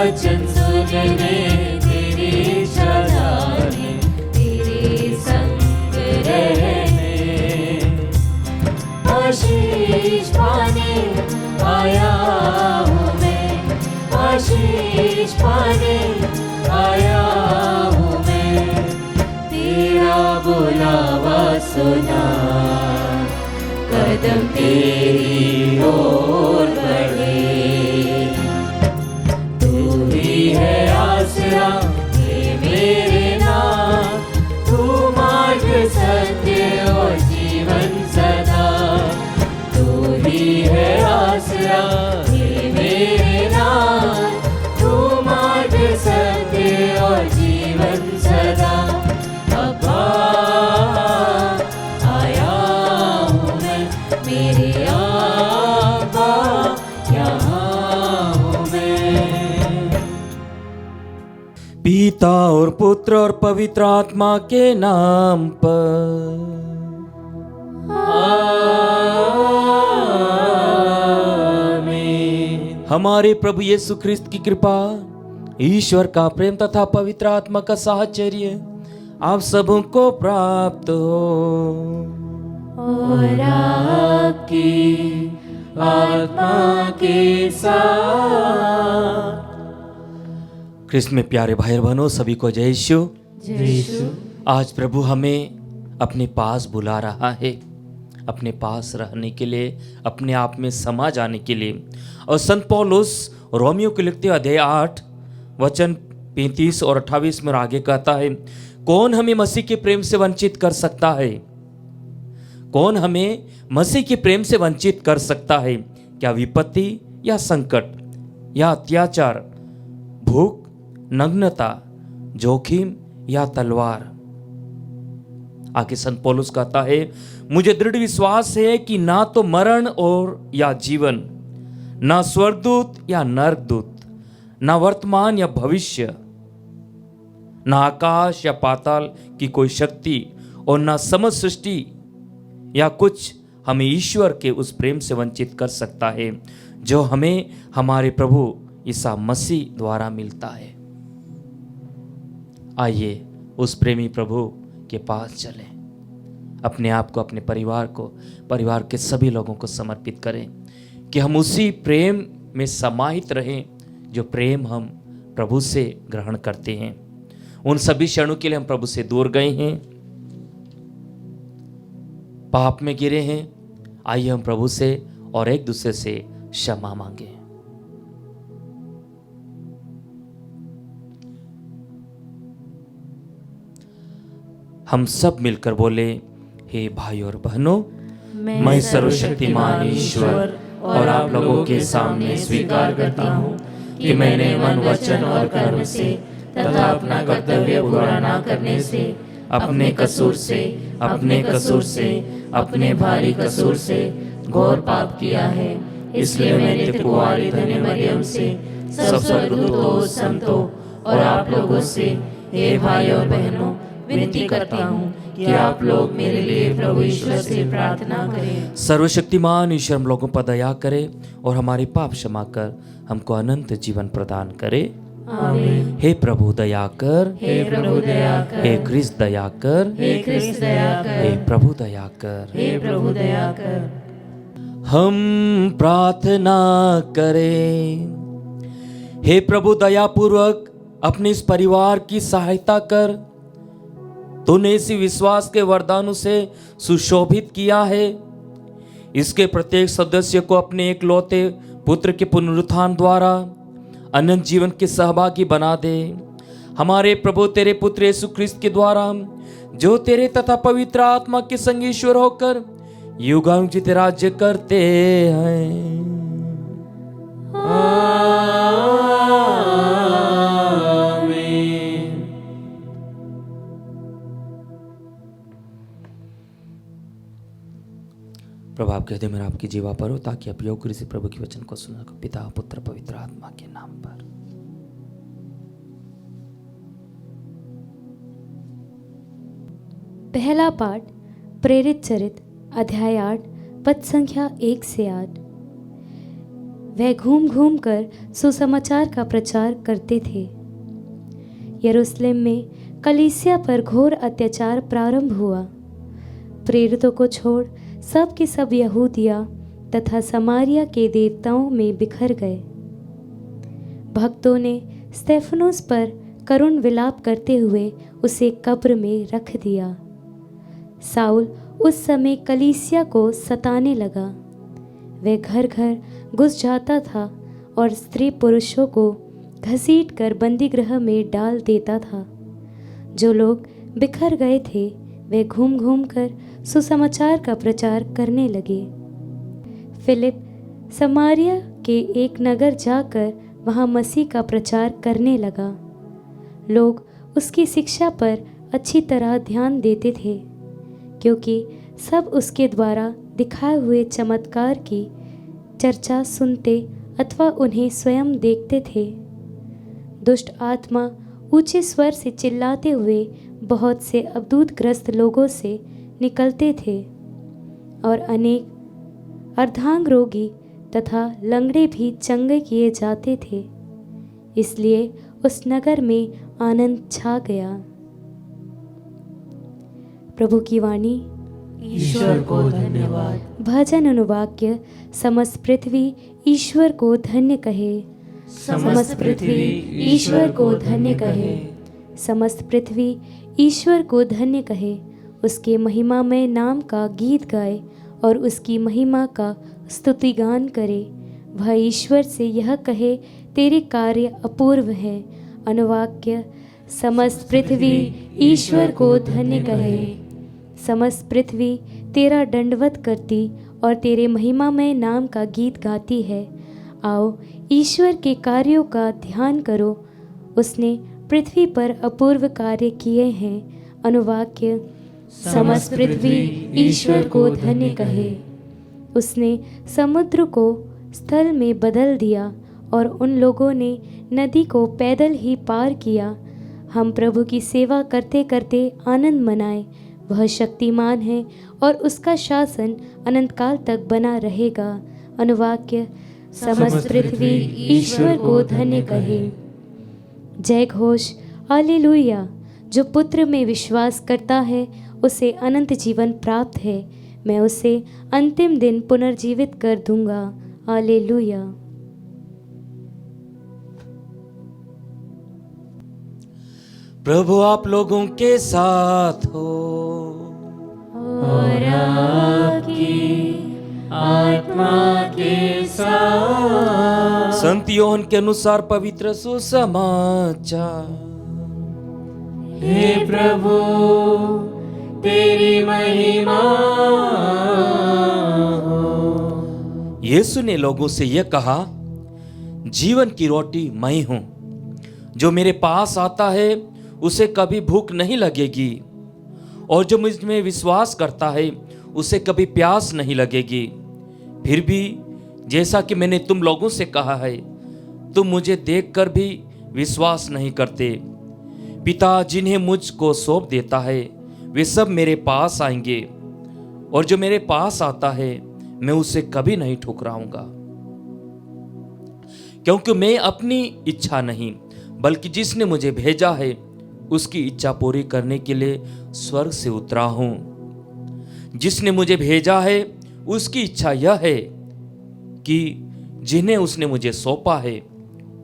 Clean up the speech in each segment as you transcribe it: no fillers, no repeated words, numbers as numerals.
वचन सुनने, तेरी सजाने, तेरे संग रहने, आशीष पाने आया हूँ मैं, आशीष पाने आया हूँ मैं। तेरा बुलावा सुना, कदम तेरी ओर बढ़े। तू ही है आसरा, ये मेरे नाम, तू मार्ग सत्य और जीवन सदा। तू ही है आसरा, ये मेरे नाम, तू मार्ग सत्य और जीवन सदा। अब्बा आया हूँ मैं, मेरे अब्बा यहाँ हूँ मैं। पिता और पुत्र और पवित्र आत्मा के नाम पर। आमीन। हमारे प्रभु यीशु ख्रिस्त की कृपा, ईश्वर का प्रेम तथा पवित्र आत्मा का साहचर्य आप सबको प्राप्त हो। और आपकी आत्मा के साथ। ख्रिस्त में प्यारे भाई और बहनों, सभी को जय यीशु। यीशु। आज प्रभु हमें अपने पास बुला रहा है, अपने पास रहने के लिए, अपने आप में समा जाने के लिए। और संत पौलुस रोमियो को लिखते अध्याय 8 वचन 35 और 28 में आगे कहता है, कौन हमें मसीह के प्रेम से वंचित कर सकता है? कौन हमें मसीह के प्रेम से वंचित कर सकता है? क्या विपत्ति या संकट या अत्याचार, भूख, नग्नता, जोखिम या तलवार? आगे संत पौलुस कहता है, मुझे दृढ़ विश्वास है कि ना तो मरण और या जीवन, ना स्वर्गदूत या नरकदूत, ना वर्तमान या भविष्य, ना आकाश या पाताल की कोई शक्ति और ना समस्त सृष्टि या कुछ हमें ईश्वर के उस प्रेम से वंचित कर सकता है जो हमें हमारे प्रभु ईसा मसीह द्वारा मिलता है। आइए उस प्रेमी प्रभु के पास चलें, अपने आप को, अपने परिवार को, परिवार के सभी लोगों को समर्पित करें कि हम उसी प्रेम में समाहित रहें जो प्रेम हम प्रभु से ग्रहण करते हैं। उन सभी क्षणों के लिए हम प्रभु से दूर गए हैं, पाप में गिरे हैं। आइए हम प्रभु से और एक दूसरे से क्षमा मांगे। हम सब मिलकर बोले, हे भाई और बहनों, मैं सर्वशक्तिमान ईश्वर और आप लोगों के सामने स्वीकार करता हूँ कि मैंने मन, वचन और कर्म से तथा अपना कर्तव्य पूरा न करने से, अपने कसूर से, अपने भारी कसूर से घोर पाप किया है। इसलिए मैं नित्य कुंवारी धन्य मरियम से, सब स्वर्गदूतों, संतों और आप लोगों से, हे भाई और बहनों, विनती करता हूँ कि आप लोग मेरे लिए प्रभु ईश्वर से प्रार्थना करें। सर्वशक्तिमान ईश्वर हम लोगों पर दया करे और हमारे पाप क्षमा कर हमको अनंत जीवन प्रदान करे। आमीन। हे प्रभु दया कर, हे प्रभु दया कर, हे क्रिस्त दया कर, हे क्रिस्त दया कर, हे प्रभु दया कर। हे प्रभु दया कर। हम प्रार्थना करें। हे प्रभु दयापूर्वक अपने इस परिवार की सहायता कर। तूने इसी विश्वास के वरदानों से सुशोभित किया है। इसके प्रत्येक सदस्य को अपने एकलौते पुत्र के पुनरुत्थान द्वारा अनंत जीवन के सहभागी बना दे। हमारे प्रभु तेरे पुत्र यीशु ख्रिस्त के द्वारा, जो तेरे तथा पवित्र आत्मा के संग ईश्वर होकर युगानुयुग राज्य करते हैं। प्रभु आपके हृदय में आपकी जीवा पर हो, ताकि आप योग्य से प्रभु के वचन को सुन सको। पिता, पुत्र, पवित्र आत्मा के नाम पर। पहला पाठ प्रेरित चरित अध्याय 8 पद संख्या 1 से 8। वह घूम घूम कर सुसमाचार का प्रचार करते थे। यरूशलेम में कलीसिया पर घोर अत्याचार प्रारंभ हुआ। प्रेरितों को छोड़ सब के सब यहूदिया तथा समारिया के देवताओं में बिखर गए। भक्तों ने स्तेफनोस पर करुण विलाप करते हुए उसे कब्र में रख दिया। साउल उस समय कलीसिया को सताने लगा। वह घर घर घुस जाता था और स्त्री पुरुषों को घसीट कर बंदी गृह में डाल देता था। जो लोग बिखर गए थे वे घूम घूम कर सुसमाचार का प्रचार करने लगे। फिलिप समारिया के एक नगर जाकर वहाँ मसीह का प्रचार करने लगा। लोग उसकी शिक्षा पर अच्छी तरह ध्यान देते थे, क्योंकि सब उसके द्वारा दिखाए हुए चमत्कार की चर्चा सुनते अथवा उन्हें स्वयं देखते थे। दुष्ट आत्मा ऊंचे स्वर से चिल्लाते हुए बहुत से अवधूतग्रस्त लोगों से निकलते थे और अनेक अर्धांग रोगी तथा लंगड़े भी चंगे किए जाते थे। इसलिए उस नगर में आनंद छा गया। प्रभु की वाणी। ईश्वर को धन्यवाद। भजन अनुवाक्य। समस्त पृथ्वी ईश्वर को धन्य कहे। समस्त पृथ्वी ईश्वर को धन्य कहे। समस्त पृथ्वी ईश्वर को धन्य कहे। उसके महिमामय नाम का गीत गाए और उसकी महिमा का स्तुतिगान करे। वह ईश्वर से यह कहे, तेरे कार्य अपूर्व हैं। अनुवाक्य। समस्त पृथ्वी ईश्वर को धन्य कहे। समस्त पृथ्वी तेरा दंडवत करती और तेरे महिमामय नाम का गीत गाती है। आओ ईश्वर के कार्यों का ध्यान करो। उसने पृथ्वी पर अपूर्व कार्य किए हैं। अनुवाक्य। समस्त पृथ्वी ईश्वर को धन्य कहे। उसने समुद्र को स्थल में बदल दिया और उन लोगों ने नदी को पैदल ही पार किया। हम प्रभु की सेवा करते करते आनंद मनाएं। वह शक्तिमान है और उसका शासन अनंत काल तक बना रहेगा। अनुवाक्य। समस्त पृथ्वी ईश्वर को धन्य कहे। जय घोष। हालेलुया। जो पुत्र में विश्वास करता है उसे अनंत जीवन प्राप्त है। मैं उसे अंतिम दिन पुनर्जीवित कर दूंगा। हालेलुया। प्रभु आप लोगों के साथ हो और आपकी आत्मा के साथ। संत योहन के अनुसार पवित्र सुसमाचार। हे प्रभु तेरी महिमा हो। यीशु ने लोगों से यह कहा, जीवन की रोटी मैं हूं। जो मेरे पास आता है उसे कभी भूख नहीं लगेगी और जो मुझ में विश्वास करता है उसे कभी प्यास नहीं लगेगी। फिर भी जैसा कि मैंने तुम लोगों से कहा है, तुम मुझे देखकर भी विश्वास नहीं करते। पिता जिन्हें मुझको सौंप देता है वे सब मेरे पास आएंगे और जो मेरे पास आता है मैं उसे कभी नहीं ठुकराऊंगा, क्योंकि मैं अपनी इच्छा नहीं बल्कि जिसने मुझे भेजा है उसकी इच्छा पूरी करने के लिए स्वर्ग से उतरा हूं। जिसने मुझे भेजा है उसकी इच्छा यह है कि जिन्हें उसने मुझे सौंपा है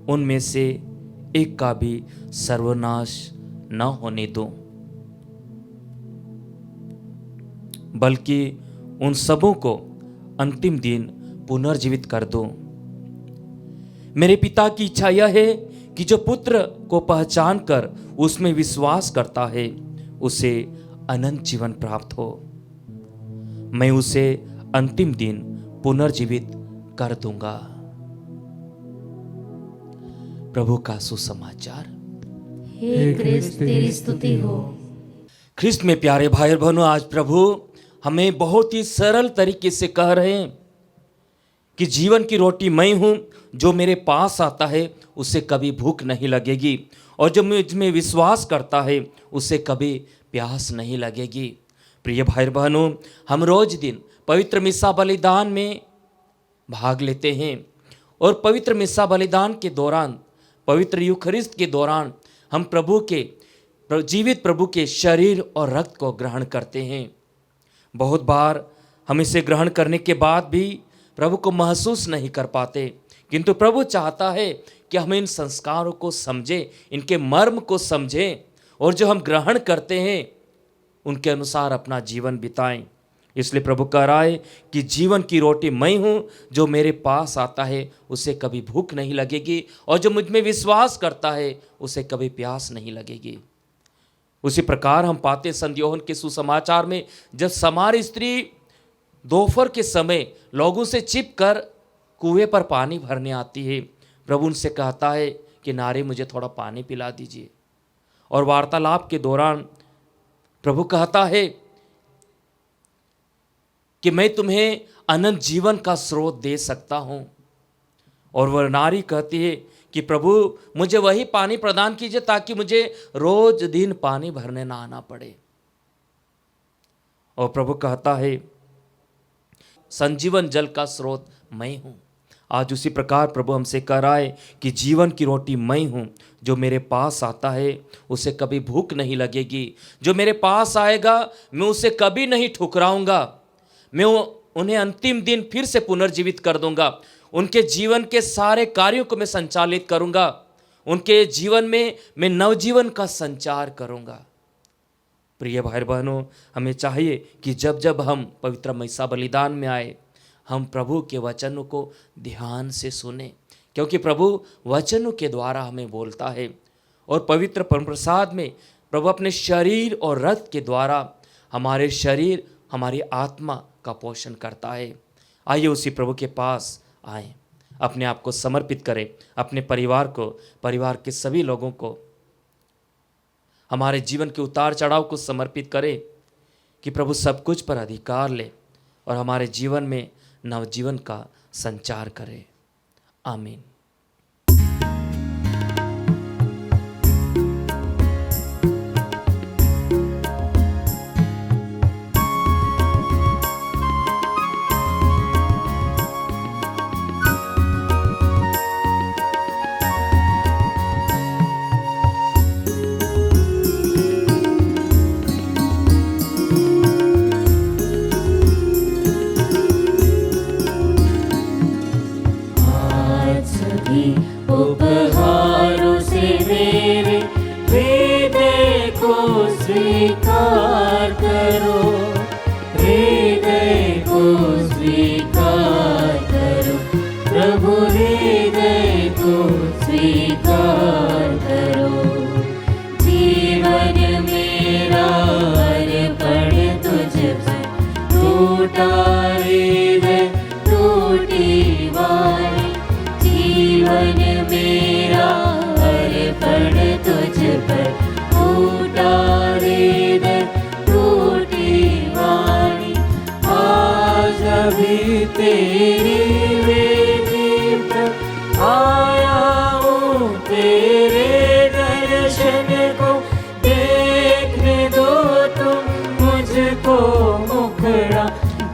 उनमें से एक का भी सर्वनाश न होने दो, बल्कि उन सबों को अंतिम दिन पुनर्जीवित कर दो। मेरे पिता की इच्छा यह है कि जो पुत्र को पहचान कर उसमें विश्वास करता है उसे अनंत जीवन प्राप्त हो। मैं उसे अंतिम दिन पुनर्जीवित कर दूंगा। प्रभु का सुसमाचार। हे क्रिस्त तेरी स्तुति हो। ख्रिस्त में प्यारे भाई और बहनों, आज प्रभु हमें बहुत ही सरल तरीके से कह रहे हैं कि जीवन की रोटी मैं हूं। जो मेरे पास आता है उसे कभी भूख नहीं लगेगी और जो मुझ में विश्वास करता है उसे कभी प्यास नहीं लगेगी। प्रिय भाई बहनों, हम रोज दिन पवित्र मिसा बलिदान में भाग लेते हैं और पवित्र मिस्सा बलिदान के दौरान, पवित्र यूखरिस्त के दौरान हम जीवित प्रभु के शरीर और रक्त को ग्रहण करते हैं। बहुत बार हम इसे ग्रहण करने के बाद भी प्रभु को महसूस नहीं कर पाते, किंतु प्रभु चाहता है कि हम इन संस्कारों को समझें, इनके मर्म को समझें और जो हम ग्रहण करते हैं उनके अनुसार अपना जीवन बिताएं। इसलिए प्रभु कह रहा है कि जीवन की रोटी मैं हूँ, जो मेरे पास आता है उसे कभी भूख नहीं लगेगी, और जो मुझ में विश्वास करता है उसे कभी प्यास नहीं लगेगी। उसी प्रकार हम पाते संत यूहन्ना के सुसमाचार में, जब सामारी स्त्री दोपहर के समय लोगों से छिपकर कुएं पर पानी भरने आती है, प्रभु उनसे कहता है कि नारी मुझे थोड़ा पानी पिला दीजिए। और वार्तालाप के दौरान प्रभु कहता है कि मैं तुम्हें अनंत जीवन का स्रोत दे सकता हूं। और वह नारी कहती है कि प्रभु मुझे वही पानी प्रदान कीजिए ताकि मुझे रोज दिन पानी भरने ना आना पड़े। और प्रभु कहता है संजीवन जल का स्रोत मैं हूं। आज उसी प्रकार प्रभु हमसे कह रहा है कि जीवन की रोटी मैं हूं, जो मेरे पास आता है उसे कभी भूख नहीं लगेगी। जो मेरे पास आएगा मैं उसे कभी नहीं ठुकराऊंगा। मैं उन्हें अंतिम दिन फिर से पुनर्जीवित कर दूंगा। उनके जीवन के सारे कार्यों को मैं संचालित करूंगा। उनके जीवन में मैं नवजीवन का संचार करूंगा। प्रिय भाई बहनों, हमें चाहिए कि जब जब हम पवित्र मिस्सा बलिदान में आए, हम प्रभु के वचनों को ध्यान से सुने, क्योंकि प्रभु वचनों के द्वारा हमें बोलता है। और पवित्र प्रसाद में प्रभु अपने शरीर और रक्त के द्वारा हमारे शरीर, हमारी आत्मा का पोषण करता है। आइए उसी प्रभु के पास आएं, अपने आप को समर्पित करें, अपने परिवार को, परिवार के सभी लोगों को, हमारे जीवन के उतार चढ़ाव को समर्पित करें कि प्रभु सब कुछ पर अधिकार ले और हमारे जीवन में नवजीवन का संचार करे। आमीन। उपहारों से मेरे हृदय को स्वीकार करो, हृदय को स्वीकार करो, प्रभु हृदय को स्वीकार करो। जीवन मेरा अर्पण तुझ पर, टूटा हृदय टूटी वाणी। जीवन मेरा अर्पण तुझ पर, टूटा हृदय टूटी वाणी। आज अभी तेरी वेदी पर आया हूँ, तेरे दर्शन को देखने दो तुम मुझको मुखड़ा,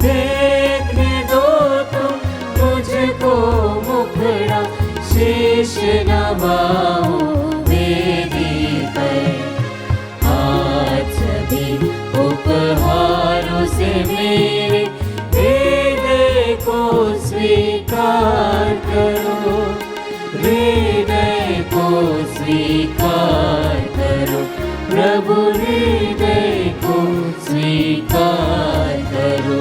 देखने दो तुम मुझको मुखड़ा। शीश नवाओ वेदी पर, आज सभी उपहारों से मेरे हृदय को स्वीकार करो, हृदय को स्वीकार करो, प्रभु हृदय को स्वीकार करो।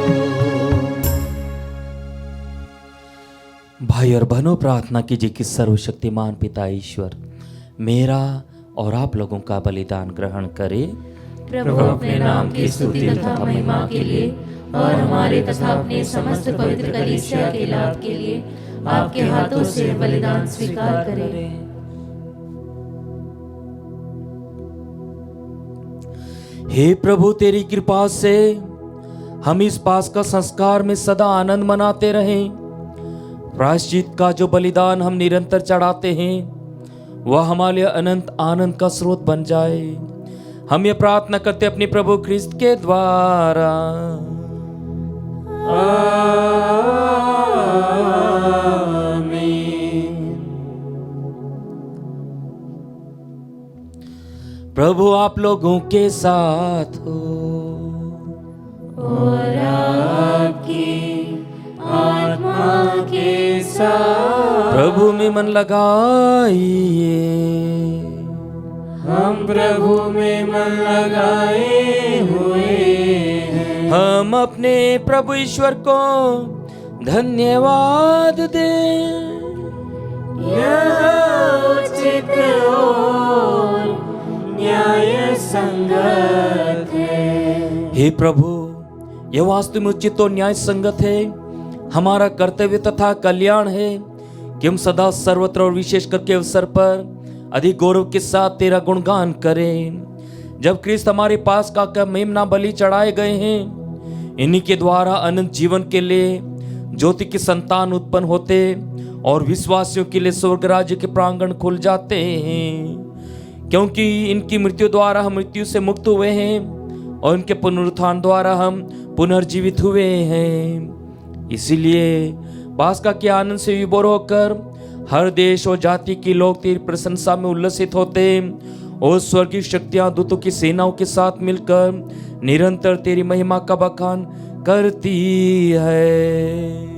भाई और बहनों, प्रार्थना कीजिए कि सर्वशक्तिमान पिता ईश्वर मेरा और आप लोगों का बलिदान ग्रहण करे। प्रभु अपने नाम की स्तुति तथा महिमा के लिए और हमारे तथा अपने समस्त पवित्र कलीसिया के लाभ के लिए आपके हाथों से बलिदान स्वीकार करें। हे प्रभु, तेरी कृपा से हम इस पास्का संस्कार में सदा आनंद मनाते रहें। प्रायश्चित का जो बलिदान हम निरंतर चढ़ाते हैं वह हमारे लिए अनंत आनंद का स्रोत बन जाए। हम ये प्रार्थना करते अपने प्रभु ख्रिस्त के द्वारा। आमीन। प्रभु आप लोगों के साथ हो और आपकी आत्मा के साथ। प्रभु में मन लगाइए। हम प्रभु में मन लगाए हुए हैं। हम अपने प्रभु ईश्वर को धन्यवाद दें। यह उचित और न्याय संगत है। हे प्रभु, यह वास्तव में उचित और न्याय संगत है, हमारा कर्तव्य तथा कल्याण है कि हम सदा सर्वत्र और विशेष करके अवसर पर अधिक गौरव के साथ तेरा गुणगान करें। जब क्रिस्त हमारे पास का मेमना बलि चढ़ाए गए हैं, इन्हीं के द्वारा अनंत जीवन के लिए ज्योति की संतान उत्पन्न होते और विश्वासियों के लिए स्वर्ग राज्य के प्रांगण खुल जाते हैं। क्योंकि इनकी मृत्यु द्वारा हम मृत्यु से मुक्त हुए हैं और इनके पुनरुत्थान द्वारा हम पुनर्जीवित हुए हैं। इसीलिए पास्का के आनंद से विभोर होकर हर देश और जाति के लोग तेरी प्रशंसा में उल्लसित होते और स्वर्गीय शक्तियां दूतों की सेनाओं के साथ मिलकर निरंतर तेरी महिमा का बखान करती है।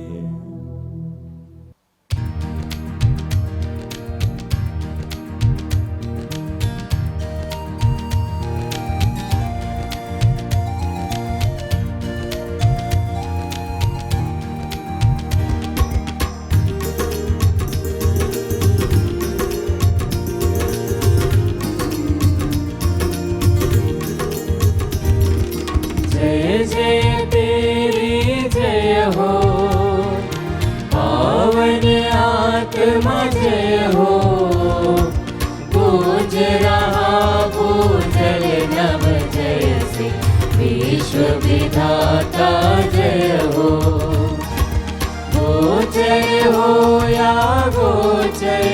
जय जय तेरी जय हो, पावन आत्मा जय हो। गूंज रहा भूजल नभ जय से, विश्व विधाता जय हो। गोचर हो या गोचर,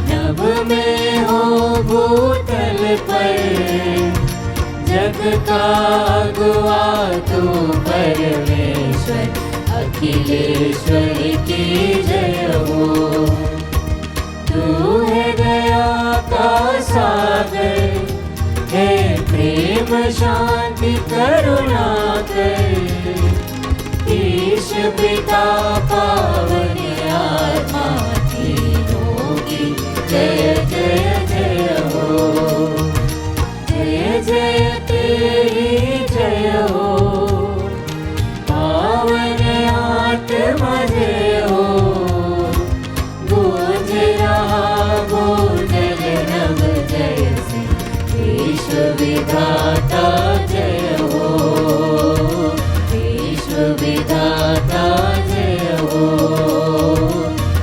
नभ में हो भूतल पर, जग का अगुआ तू परमेश्वर, अखिलेश्वर की जय हो। तू है दया का सागर, है प्रेम शांति करुणा कर। ईश पिता पावन आत्मा तीनों की जय जय जय हो। जय जय तेरी जय हो, पावन आत्मा जय हो। गूंज रहा भूजल नभ जय से, विश्व विधाता जय हो। विश्व विधाता जय हो।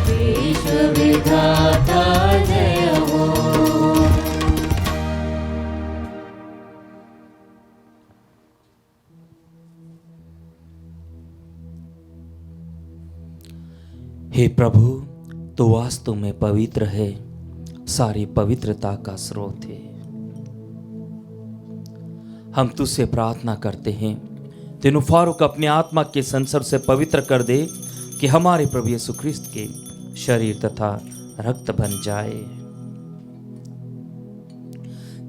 विश्व विधाता जय हो। हे प्रभु, तो वास्तव में पवित्र है, सारी पवित्रता का स्रोत है। हम तुझसे प्रार्थना करते हैं, तेनु फारूक अपने आत्मा के संसर्ग से पवित्र कर दे कि हमारे प्रभु यीशु ख्रिस्त के शरीर तथा रक्त बन जाए।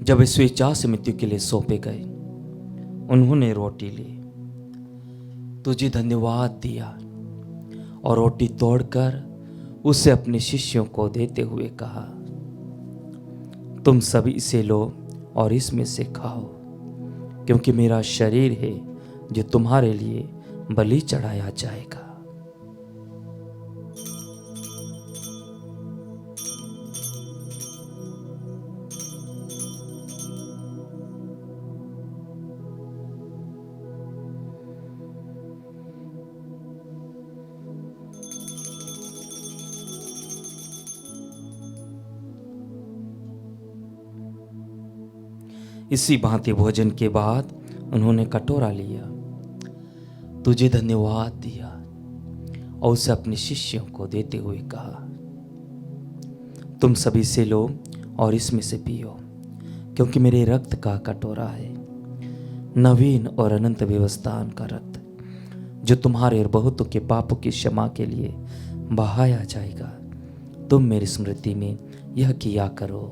जब वे स्वेच्छा से मृत्यु के लिए सौंपे गए, उन्होंने रोटी ली, तुझे धन्यवाद दिया और रोटी तोड़कर उसे अपने शिष्यों को देते हुए कहा, तुम सभी इसे लो और इसमें से खाओ, क्योंकि मेरा शरीर है जो तुम्हारे लिए बलि चढ़ाया जाएगा। इसी भांति भोजन के बाद उन्होंने कटोरा लिया, तुझे धन्यवाद दिया और उसे अपने शिष्यों को देते हुए कहा, तुम सभी से लो और इसमें से पियो, क्योंकि मेरे रक्त का कटोरा है, नवीन और अनंत व्यवस्थान का रक्त, जो तुम्हारे और बहुतों के पापों की क्षमा के लिए बहाया जाएगा। तुम मेरी स्मृति में यह किया करो।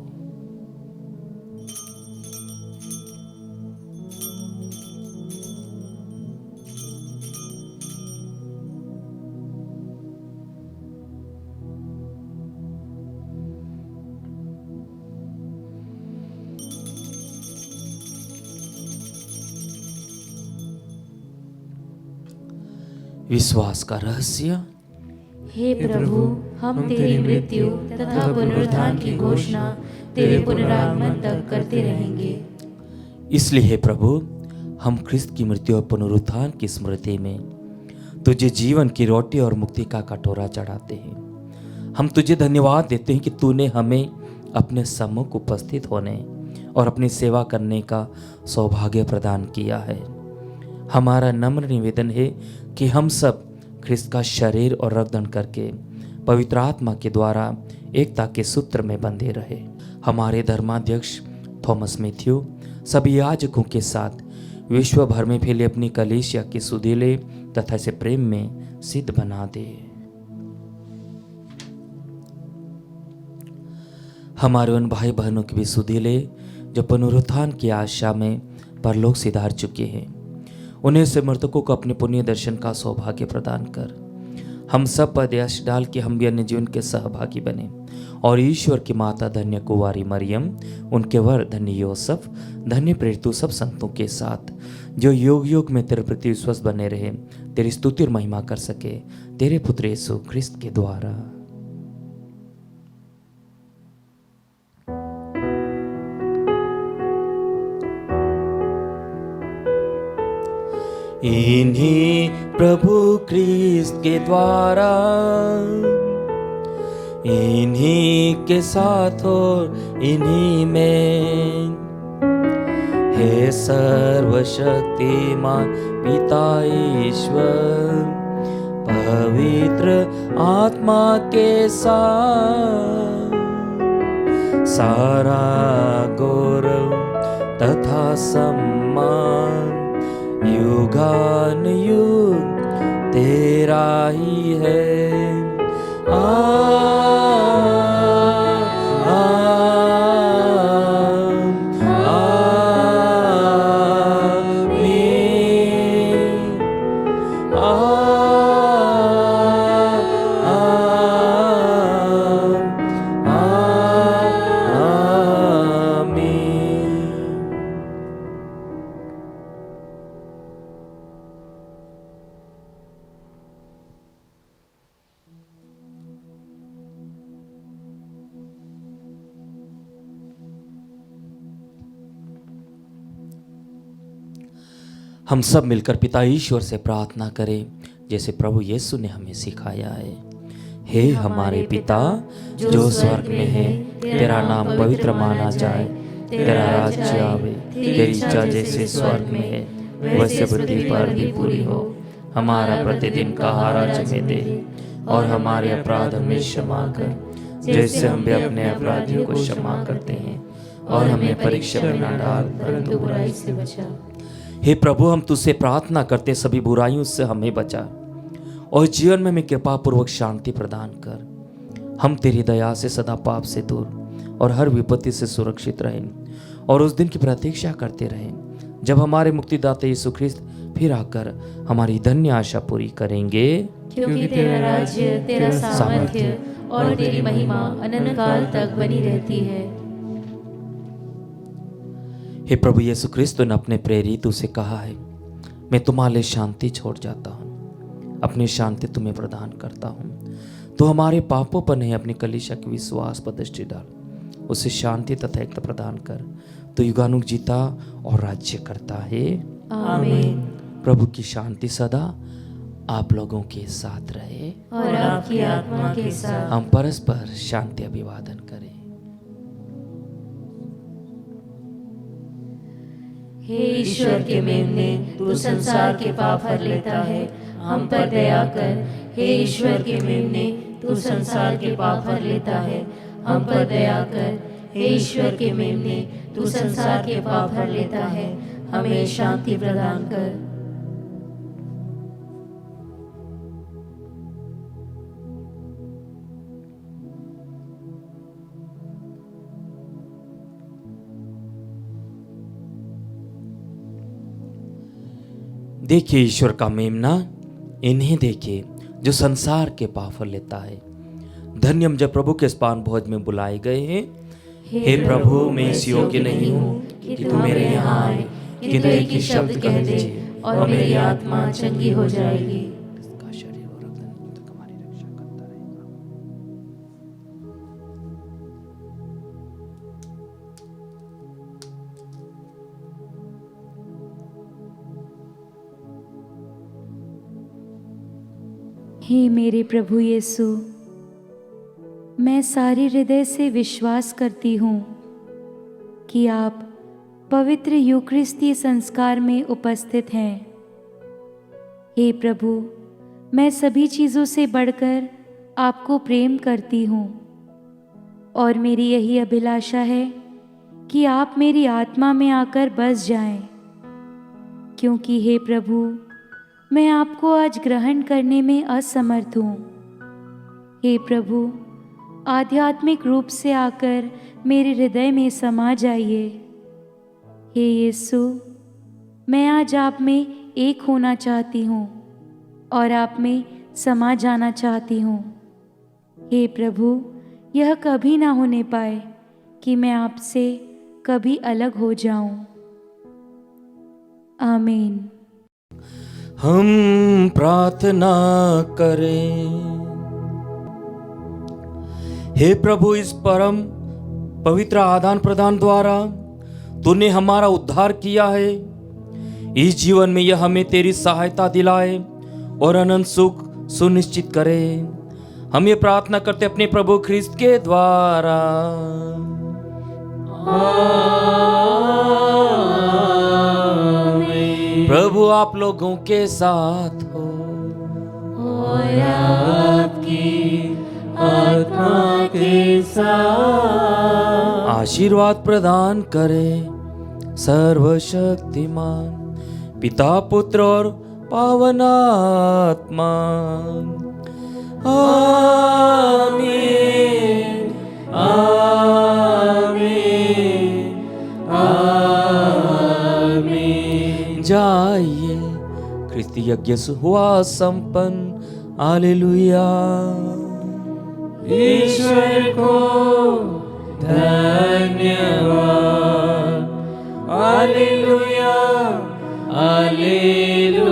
विश्वास का रहस्य। हे प्रभु, हम तेरी मृत्यु तथा पुनरुत्थान की घोषणा तेरे पुनरागमन तक करते रहेंगे। इसलिए हे प्रभु, हम ख्रिस्त की मृत्यु और पुनरुत्थान की स्मृति में तुझे जीवन की रोटी और मुक्ति का कटोरा चढ़ाते हैं। हम तुझे धन्यवाद देते हैं कि तूने हमें अपने सम्मुख उपस्थित होने और अपनी सेवा करने का सौभाग्य प्रदान किया है। हमारा नम्र निवेदन है कि हम सब ख्रिस्त का शरीर और रक्तदान करके पवित्र आत्मा के द्वारा एकता के सूत्र में बंधे रहे। हमारे धर्माध्यक्ष थॉमस मैथ्यू सभी याजकों के साथ विश्व भर में फैले अपनी कलीसिया के सुधीले तथा इसे प्रेम में सिद्ध बना दे। हमारे उन भाई बहनों के भी सुधीले जो पुनरुत्थान की आशा में परलोक सिधार चुके हैं, उन्हें से मृतकों को अपने पुण्य दर्शन का सौभाग्य प्रदान कर। हम सब पर दयाश डाल के हम भी अन्य जीवन के सहभागी बने और ईश्वर की माता धन्य कुंवारी मरियम, उनके वर धन्य योसेफ, धन्य प्रेरितों सब संतों के साथ जो युग युग में तेरे प्रति विश्वास बने रहे, तेरी स्तुति और महिमा कर सके तेरे पुत्र यीशु ख्रिस्त के द्वारा। इन्हीं प्रभु ख्रिस्त के द्वारा, इन्हीं के साथ और इन्हीं में, हे सर्वशक्तिमान पिता ईश्वर, पवित्र आत्मा के साथ सारा गौरव तथा सम्मान युगान युग तेरा ही है। हम सब मिलकर पिता ईश्वर से प्रार्थना करें जैसे प्रभु यीशु ने हमें सिखाया है। हे हमारे पिता जो स्वर्ग में है, तेरा नाम पवित्र माना जाए, तेरा राज्य आवे, तेरी इच्छा जैसे स्वर्ग में है वैसे पृथ्वी पर भी पूरी हो। हमारा प्रतिदिन का आहार आज हमें दे और हमारे अपराध हमें क्षमा कर जैसे हम भी अपने अपराधियों को क्षमा करते हैं, और हमें परीक्षा में न डाल परंतु बुराई से बचा। हे प्रभु, हम तुझसे प्रार्थना करते सभी बुराइयों से हमें बचा और जीवन में हमें कृपा पूर्वक शांति प्रदान कर। हम तेरी दया से सदा पाप से दूर और हर विपत्ति से सुरक्षित रहें और उस दिन की प्रतीक्षा करते रहें जब हमारे मुक्तिदाता यीशु ख्रिस्त फिर आकर हमारी धन्य आशा पूरी करेंगे। क्योंकि तेरा राज्य, तेरा सामर्थ्य और तेरी महिमा अनंत काल तक बनी रहती है। हे प्रभु यीशु क्रिस्त ने अपने प्रेरितों से कहा है, मैं तुम्हारे लिए शांति छोड़ जाता हूँ, अपनी शांति तुम्हें प्रदान करता हूँ। तो हमारे पापों पर नहीं, अपनी कलीसिया के विश्वास पर दृष्टि डाल, उसे शांति तथा एकता प्रदान कर। तो युगानुग जीता और राज्य करता है। आमीन। प्रभु की शांति सदा आप लोगों के साथ रहे और आपकी आत्मा के साथ। हम परस्पर शांति अभिवादन करें। हे ईश्वर के मेमने, तू संसार के पाप हर लेता है, हम पर दया कर। हे ईश्वर के मेमने, तू संसार के पाप हर लेता है, हम पर दया कर। हे ईश्वर के मेमने, तू संसार के पाप हर लेता है, हमें शांति प्रदान कर। देखिए ईश्वर का मेमना, इन्हें देखिए जो संसार के पाप लेता है। धन्य हम जब प्रभु के स्पान भोज में बुलाए गए हैं। हे प्रभु, मैं इस योग्य नहीं हूँ कि तू मेरे यहाँ आए, किंतु एक ही शब्द कह दे और मेरी आत्मा चंगी हो जाएगी। हे मेरे प्रभु यीशु, मैं सारे हृदय से विश्वास करती हूँ कि आप पवित्र यूकरिस्तीय संस्कार में उपस्थित हैं। हे प्रभु, मैं सभी चीज़ों से बढ़कर आपको प्रेम करती हूँ और मेरी यही अभिलाषा है कि आप मेरी आत्मा में आकर बस जाएं, क्योंकि हे प्रभु, मैं आपको आज ग्रहण करने में असमर्थ हूँ। हे प्रभु, आध्यात्मिक रूप से आकर मेरे हृदय में समा जाइए। हे यीशु, मैं आज आप में एक होना चाहती हूँ और आप में समा जाना चाहती हूँ। हे प्रभु, यह कभी ना होने पाए कि मैं आपसे कभी अलग हो जाऊं। आमीन। हम प्रार्थना करें। हे प्रभु, इस परम पवित्र आदान प्रदान द्वारा तूने हमारा उद्धार किया है। इस जीवन में यह हमें तेरी सहायता दिलाए और अनंत सुख सुनिश्चित करे। हम ये प्रार्थना करते अपने प्रभु ख्रिस्त के द्वारा। प्रभु आप लोगों के साथ हो और आपकी आत्मा के साथ। आशीर्वाद प्रदान करे सर्वशक्तिमान पिता, पुत्र और पावन आत्मा। आमीन, आमीन, आमीन। जाइए, ख्रिस्ती यज्ञ हुआ संपन्न। हालेलुया। ईश्वर को धन्यवाद। Hallelujah, hallelujah.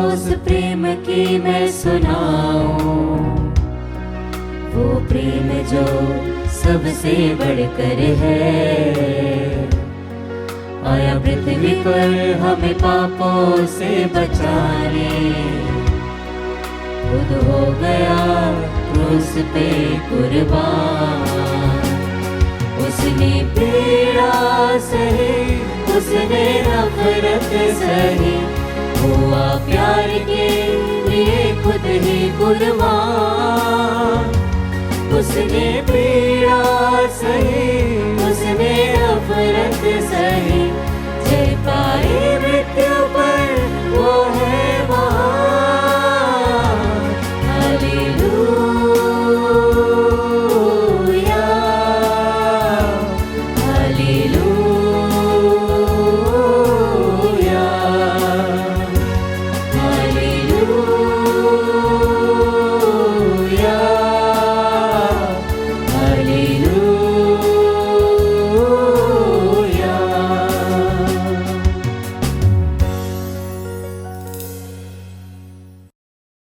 उस प्रेम की मैं सुनाऊं, वो प्रेम जो सबसे बढ़कर है। आया पृथ्वी पर हमें पापों से बचाने, खुद हो गया क्रूस पे कुर्बान। उसने पीड़ा सही, उसने नफरत सही, हुआ प्यार के लिए खुद ही कुर्बान। उसने पीड़ा सही, उसने नफरत सही, जय पाई मृत्यु पर वो है महान। हालेलुया।